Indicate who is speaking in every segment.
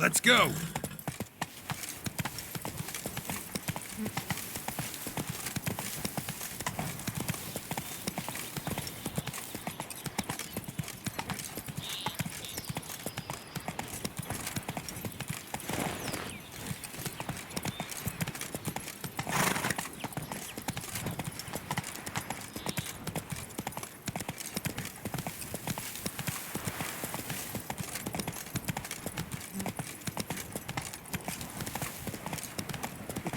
Speaker 1: Let's go!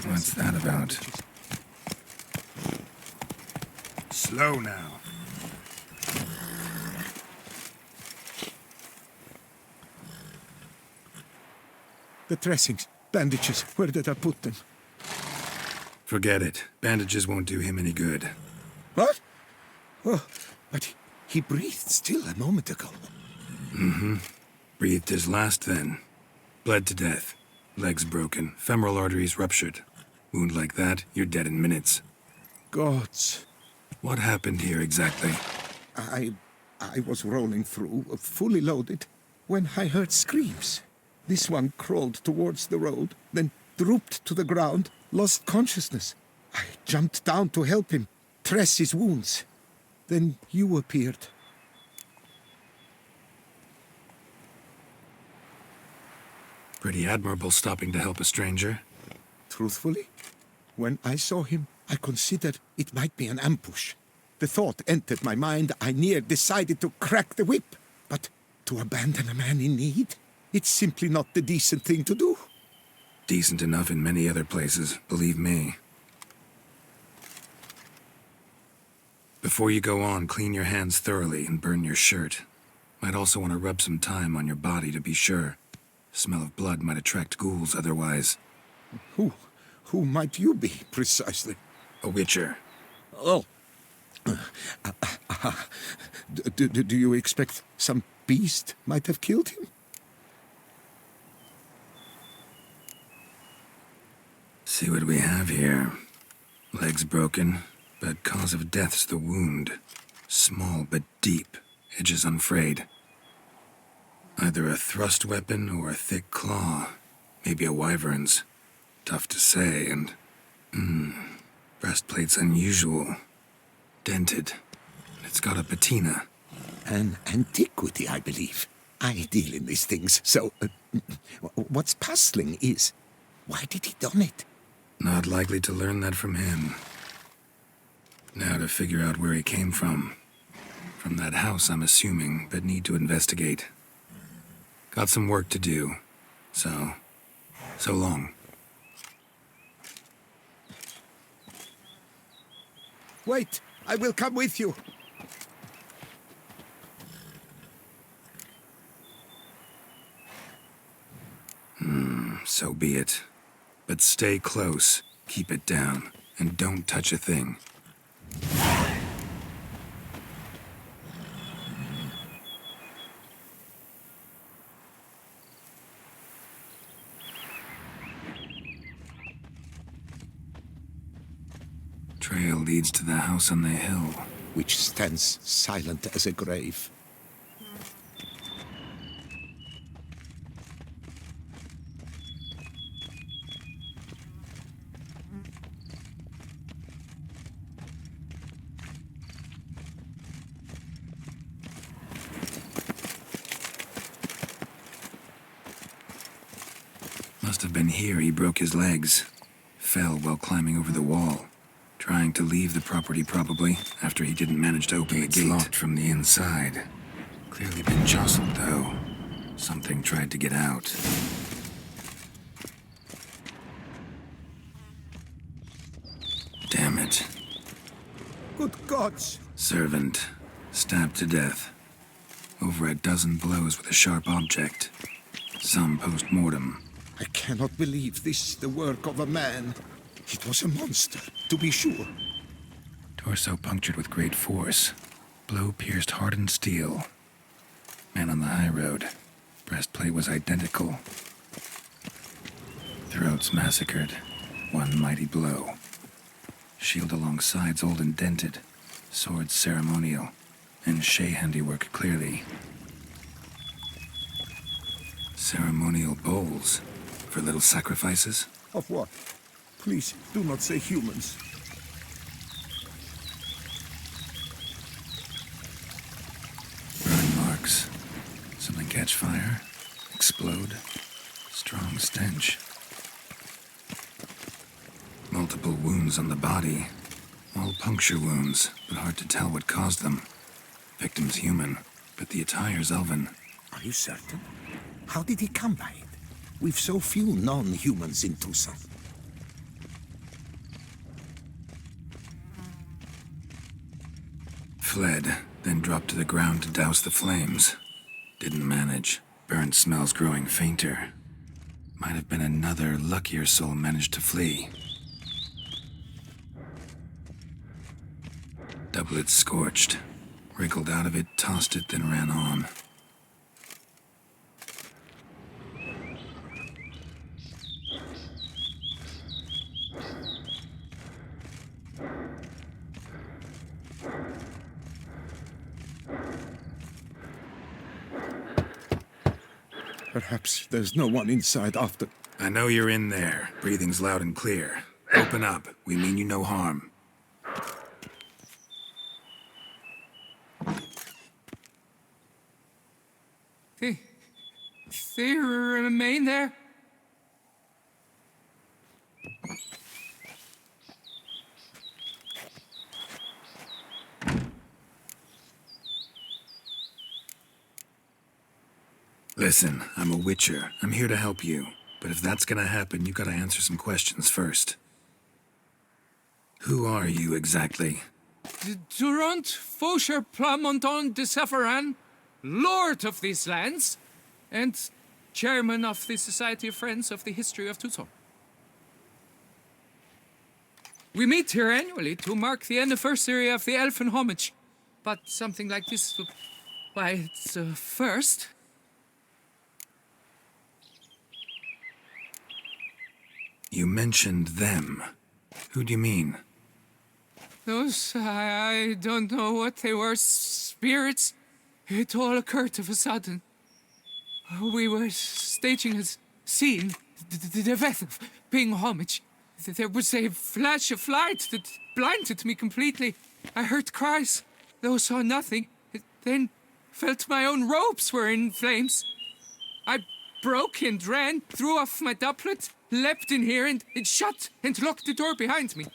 Speaker 2: What's that about?
Speaker 1: Slow now.
Speaker 3: The dressings, bandages, where did I put them?
Speaker 2: Forget it. Bandages won't do him any good.
Speaker 3: What? Oh, but he breathed still a moment ago.
Speaker 2: Mm-hmm. Breathed his last then. Bled to death. Legs broken. Femoral arteries ruptured. Wound like that, you're dead in minutes.
Speaker 3: Gods.
Speaker 2: What happened here exactly?
Speaker 3: I was rolling through, fully loaded, when I heard screams. This one crawled towards the road, then drooped to the ground, lost consciousness. I jumped down to help him, dress his wounds. Then you appeared.
Speaker 2: Pretty admirable stopping to help a stranger.
Speaker 3: Truthfully, when I saw him, I considered it might be an ambush. The thought entered my mind, I near decided to crack the whip. But to abandon a man in need? It's simply not the decent thing to do.
Speaker 2: Decent enough in many other places, believe me. Before you go on, clean your hands thoroughly and burn your shirt. Might also want to rub some thyme on your body to be sure. Smell of blood might attract ghouls otherwise.
Speaker 3: Who might you be, precisely?
Speaker 2: A witcher.
Speaker 3: Oh. Do you expect some beast might have killed him?
Speaker 2: See what we have here. Legs broken, but cause of death's the wound. Small but deep, edges unfrayed. Either a thrust weapon or a thick claw. Maybe a wyvern's. Tough to say, and... breastplate's unusual. Dented. It's got a patina.
Speaker 3: An antiquity, I believe. I deal in these things, so... what's puzzling is... why did he done it?
Speaker 2: Not likely to learn that from him. Now to figure out where he came from. From that house, I'm assuming, but need to investigate. Got some work to do. So long.
Speaker 3: Wait, I will come with you.
Speaker 2: So be it. But stay close, keep it down, and don't touch a thing. Trail leads to the house on the hill.
Speaker 3: Which stands silent as a grave.
Speaker 2: Must have been here he broke his legs. Fell while climbing over the wall. Trying to leave the property, probably, after he didn't manage to open the gate. Locked from the inside. Clearly been jostled, though. Something tried to get out. Damn it.
Speaker 3: Good gods!
Speaker 2: Servant. Stabbed to death. Over a dozen blows with a sharp object. Some post-mortem.
Speaker 3: I cannot believe this is the work of a man. It was a monster, to be sure.
Speaker 2: Torso punctured with great force. Blow pierced hardened steel. Man on the high road. Breastplate was identical. Throats massacred. One mighty blow. Shield along sides old and dented. Swords ceremonial. And Shay handiwork clearly. Ceremonial bowls. For little sacrifices?
Speaker 3: Of what? Please, do not say humans.
Speaker 2: Burn marks. Something catch fire? Explode? Strong stench. Multiple wounds on the body. All puncture wounds, but hard to tell what caused them. Victim's human, but the attire's elven.
Speaker 3: Are you certain? How did he come by it? We've so few non-humans in Tucson.
Speaker 2: Fled, then dropped to the ground to douse the flames. Didn't manage. Burnt smells growing fainter. Might have been another luckier soul managed to flee. Doublet scorched. Wriggled out of it, tossed it, then ran on.
Speaker 3: Perhaps there's no one inside after.
Speaker 2: I know you're in there. Breathing's loud and clear. Open up. We mean you no harm.
Speaker 4: They remain there?
Speaker 2: Listen, I'm a witcher. I'm here to help you. But if that's gonna happen, you gotta answer some questions first. Who are you exactly?
Speaker 4: Durant Faucher Plamonton de Safaran, Lord of these lands, and Chairman of the Society of Friends of the History of Tucson. We meet here annually to mark the anniversary of the Elfin homage. But something like this, why, it's a first.
Speaker 2: You mentioned them. Who do you mean?
Speaker 4: Those, I don't know what they were, spirits. It all occurred of a sudden. We were staging a scene, the death of paying homage. There was a flash of light that blinded me completely. I heard cries, though saw nothing. Then felt my own robes were in flames. I broke and ran, threw off my doublet, leapt in here and shut and locked the door behind me.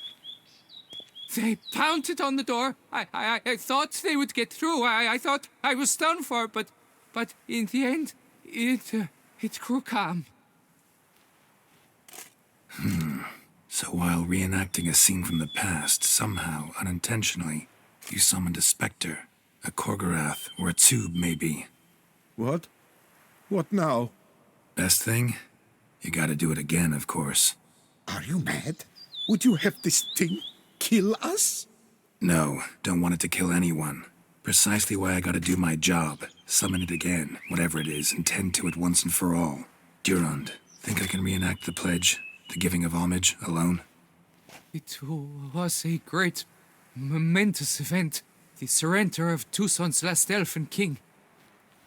Speaker 4: They pounded on the door. I thought they would get through. I thought I was done for, but in the end, it grew calm.
Speaker 2: So while reenacting a scene from the past, somehow, unintentionally, you summoned a specter, a Korgorath, or a tube, maybe.
Speaker 3: What? What now?
Speaker 2: Best thing? You gotta do it again, of course.
Speaker 3: Are you mad? Would you have this thing kill us?
Speaker 2: No, don't want it to kill anyone. Precisely why I gotta do my job. Summon it again, whatever it is, and tend to it once and for all. Durand, think I can reenact the pledge, the giving of homage, alone?
Speaker 4: It was a great, momentous event. The surrender of Tucson's last elfin king.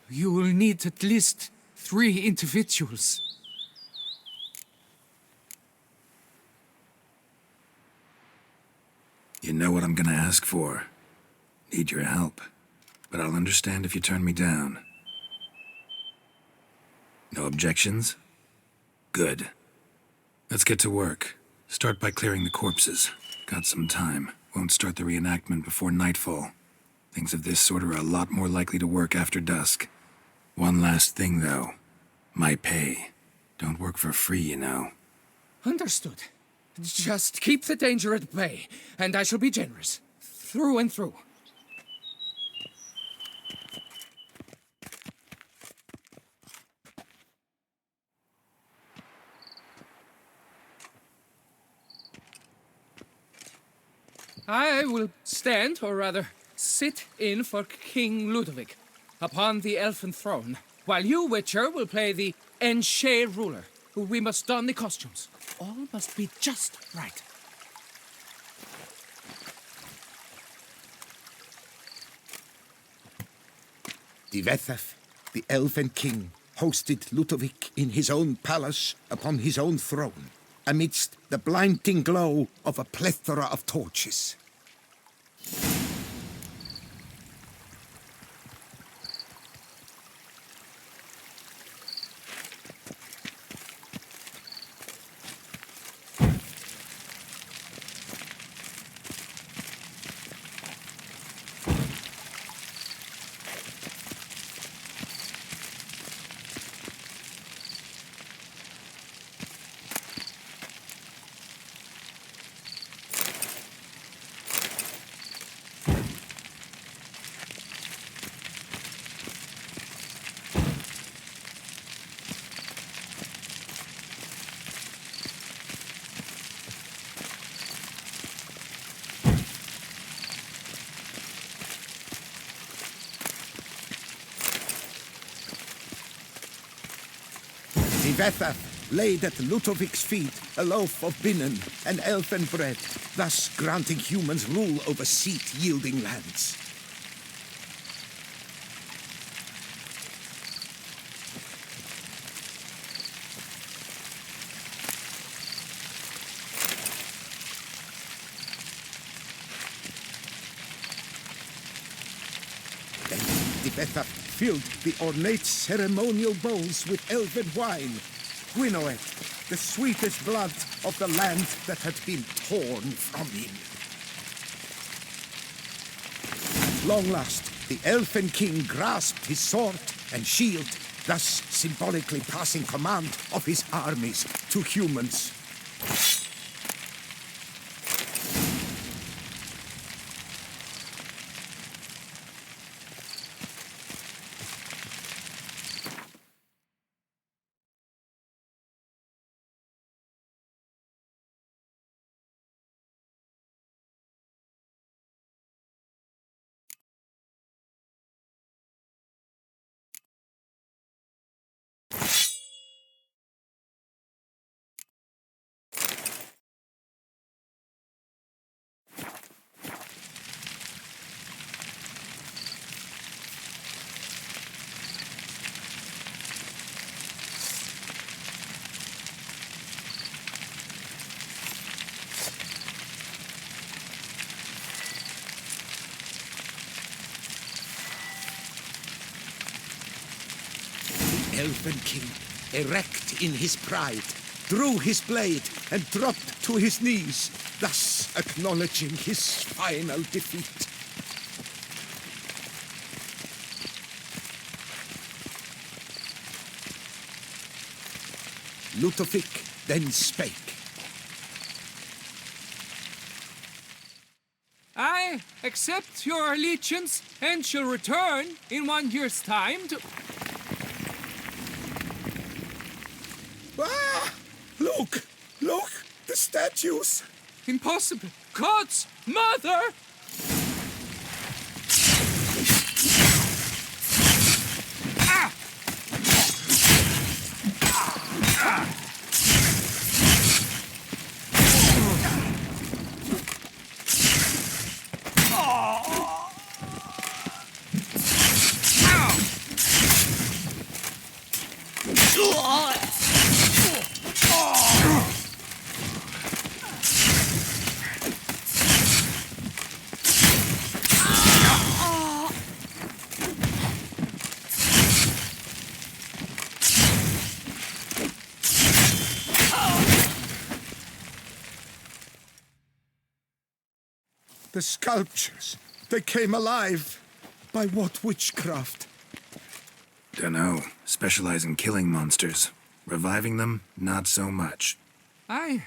Speaker 4: You will need at least 3 individuals.
Speaker 2: You know what I'm gonna ask for. Need your help. But I'll understand if you turn me down. No objections? Good. Let's get to work. Start by clearing the corpses. Got some time. Won't start the reenactment before nightfall. Things of this sort are a lot more likely to work after dusk. One last thing, though. My pay. Don't work for free, you know.
Speaker 4: Understood. Just keep the danger at bay, and I shall be generous. Through and through. I will stand, or rather, sit in for King Ludovic, upon the elfin throne, while you, Witcher, will play the Enche ruler. We must don the costumes. All must be just right.
Speaker 3: Divethaf, the elfin king, hosted Ludovic in his own palace upon his own throne, amidst the blinding glow of a plethora of torches. Svethaf laid at Ludovic's feet a loaf of binnen and elfin bread, thus granting humans rule over seat-yielding lands. Then Svethaf filled the ornate ceremonial bowls with elven wine, Gwinoet, the sweetest blood of the land that had been torn from him. At long last, the elfin king grasped his sword and shield, thus symbolically passing command of his armies to humans. Elven king, erect in his pride, drew his blade and dropped to his knees, thus acknowledging his final defeat. Ludovic then spake.
Speaker 4: I accept your allegiance and shall return in 1 year's time to...
Speaker 3: Ah! Look! Look! The statues!
Speaker 4: Impossible! God's mother! Ah!
Speaker 3: The sculptures, they came alive. By what witchcraft?
Speaker 2: Dunno. Specialize in killing monsters. Reviving them, not so much.
Speaker 4: I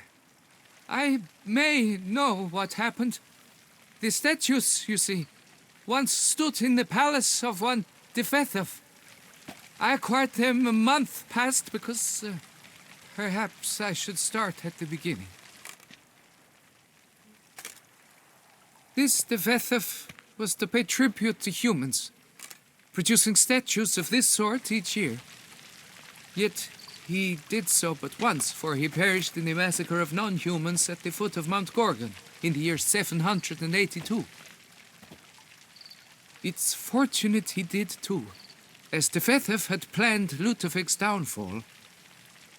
Speaker 4: may know what happened. The statues, you see, once stood in the palace of one Svethaf. I acquired them a month past because perhaps I should start at the beginning. This Svethaf was to pay tribute to humans, producing statues of this sort each year. Yet he did so but once, for he perished in the massacre of non-humans at the foot of Mount Gorgon in the year 782. It's fortunate he did too, as Tefethef had planned Lutovik's downfall.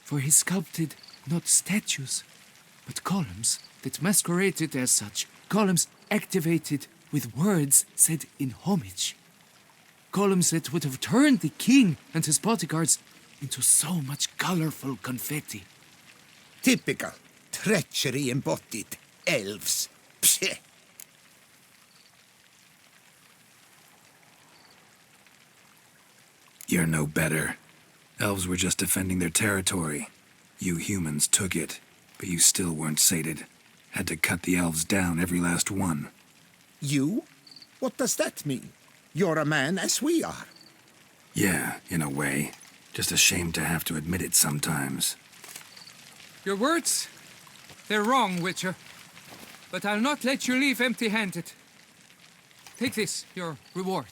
Speaker 4: For he sculpted not statues, but columns that masqueraded as such. Columns activated with words said in homage. Columns that would have turned the king and his bodyguards into so much colorful confetti.
Speaker 3: Typical. Treachery embodied. Elves. Psheh.
Speaker 2: You're no better. Elves were just defending their territory. You humans took it, but you still weren't sated. Had to cut the elves down, every last one.
Speaker 3: You? What does that mean? You're a man as we are.
Speaker 2: Yeah, in a way. Just ashamed to have to admit it sometimes.
Speaker 4: Your words, they're wrong, Witcher. But I'll not let you leave empty-handed. Take this, your reward.